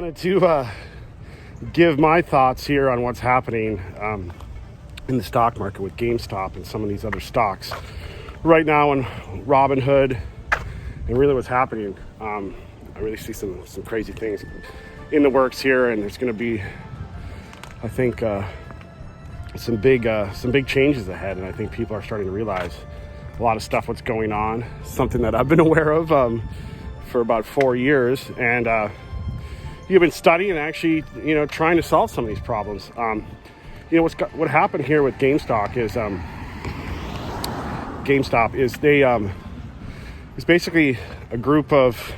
wanted to give my thoughts here on what's happening in the stock market with GameStop and some of these other stocks right now in Robinhood, and really what's happening. I really see some crazy things in the works here, and there's going to be, I think, some big changes ahead. And I think people are starting to realize a lot of stuff what's going on. Something that I've been aware of for about 4 years, and you've been studying and actually, trying to solve some of these problems. What happened here with GameStop is they it's basically a group of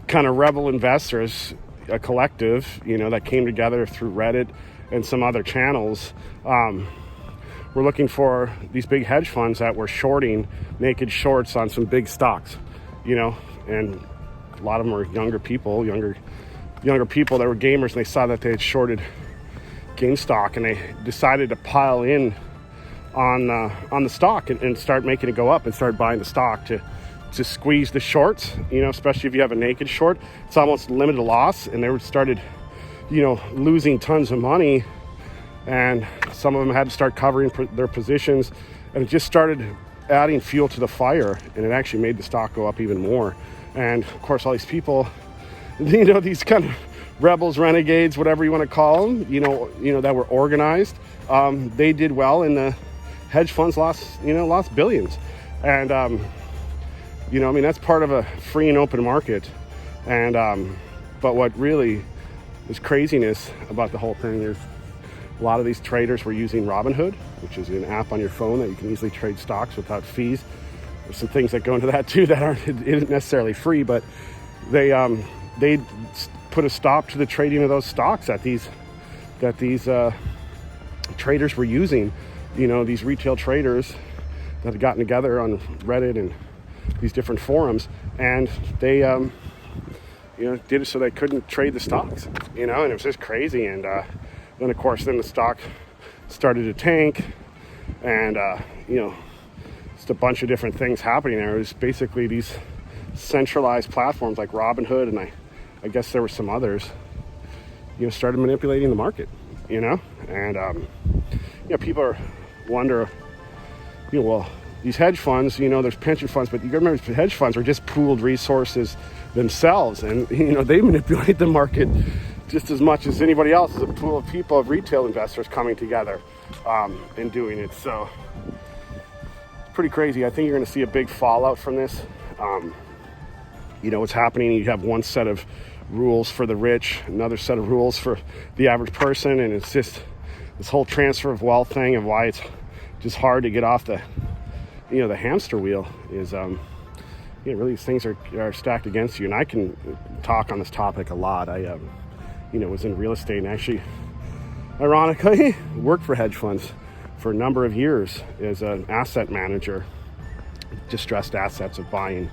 kind of rebel investors, a collective, that came together through Reddit and some other channels. We're looking for these big hedge funds that were shorting, naked shorts on some big stocks, and a lot of them were younger people that were gamers, and they saw that they had shorted GameStop, and they decided to pile in on the stock and start making it go up and start buying the stock to squeeze the shorts, especially if you have a naked short. It's almost limited loss, and they started, losing tons of money, and some of them had to start covering their positions, and it just started adding fuel to the fire, and it actually made the stock go up even more. And of course, all these people, these kind of rebels, renegades, whatever you want to call them, that were organized, they did well, and the hedge funds lost billions. And that's part of a free and open market. And but what really is craziness about the whole thing is a lot of these traders were using Robinhood, which is an app on your phone that you can easily trade stocks without fees. There's some things that go into that too that isn't necessarily free, but they put a stop to the trading of those stocks that these traders were using. These retail traders that had gotten together on Reddit and these different forums, and they did it so they couldn't trade the stocks, and it was just crazy. And then of course the stock started to tank, and just a bunch of different things happening there. It was basically these centralized platforms like Robinhood, and I guess there were some others, started manipulating the market, and people wonder, well, these hedge funds, there's pension funds, but you gotta remember, hedge funds are just pooled resources themselves, and they manipulate the market just as much as anybody else. Is a pool of people, of retail investors coming together and doing it. So it's pretty crazy. I think you're going to see a big fallout from this. What's happening, you have one set of rules for the rich, another set of rules for the average person, and it's just this whole transfer of wealth thing, and why it's just hard to get off the hamster wheel is really these things are stacked against you. And I can talk on this topic a lot. I was in real estate, and actually ironically worked for hedge funds for a number of years as an asset manager, distressed assets, of buying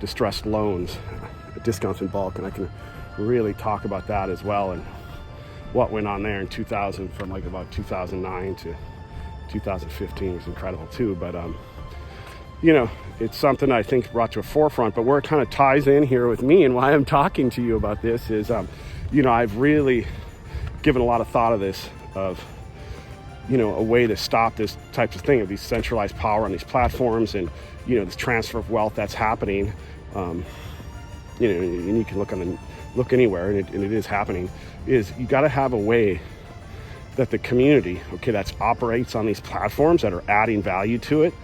distressed loans, discounts in bulk. And I can really talk about that as well, and what went on there in 2000, from like about 2009 to 2015 was incredible too. But it's something I think brought to a forefront. But where it kind of ties in here with me and why I'm talking to you about this is I've really given a lot of thought of this, of a way to stop this types of thing, of these centralized power on these platforms, and this transfer of wealth that's happening. And you can look anywhere, and it is happening. Is you got to have a way that the community, that operates on these platforms that are adding value to it,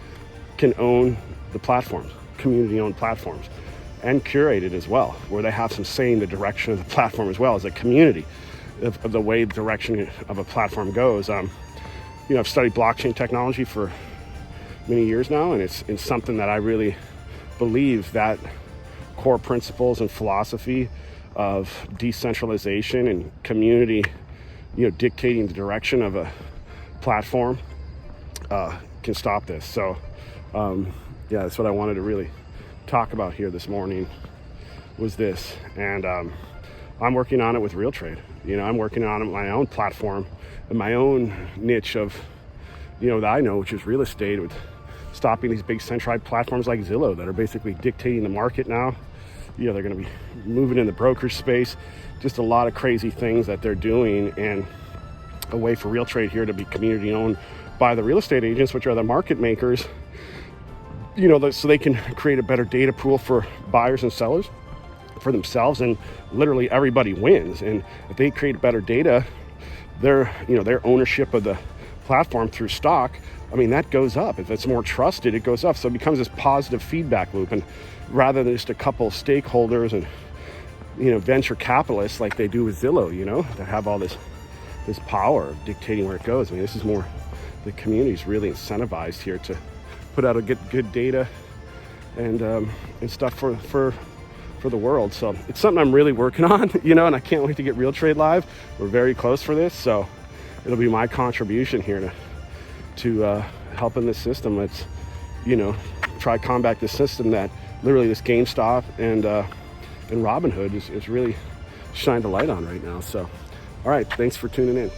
can own the platforms, community-owned platforms, and curated as well, where they have some say in the direction of the platform as well as a community of the way the direction of a platform goes. I've studied blockchain technology for many years now, and it's something that I really believe that core principles and philosophy of decentralization and community, dictating the direction of a platform, can stop this. So that's what I wanted to really talk about here this morning, was this. And I'm working on it with RealTrade. I'm working on my own platform and my own niche of, that I know, which is real estate, with stopping these big centralized platforms like Zillow that are basically dictating the market now. they're going to be moving in the brokerage space. Just a lot of crazy things that they're doing, and a way for RealTrade here to be community owned by the real estate agents, which are the market makers, so they can create a better data pool for buyers and sellers for themselves, and literally everybody wins. And if they create better data, their ownership of the platform through stock, that goes up. If it's more trusted, it goes up. So it becomes this positive feedback loop, and rather than just a couple of stakeholders and venture capitalists like they do with Zillow, that have all this power of dictating where it goes. This is more, the community is really incentivized here to put out a good data and stuff for the world. So it's something I'm really working on, and I can't wait to get RealTrade live. We're very close for this, so it'll be my contribution here to helping this system. Let's try combat this system that literally this GameStop and Robinhood is really shined a light on right now. So all right, thanks for tuning in.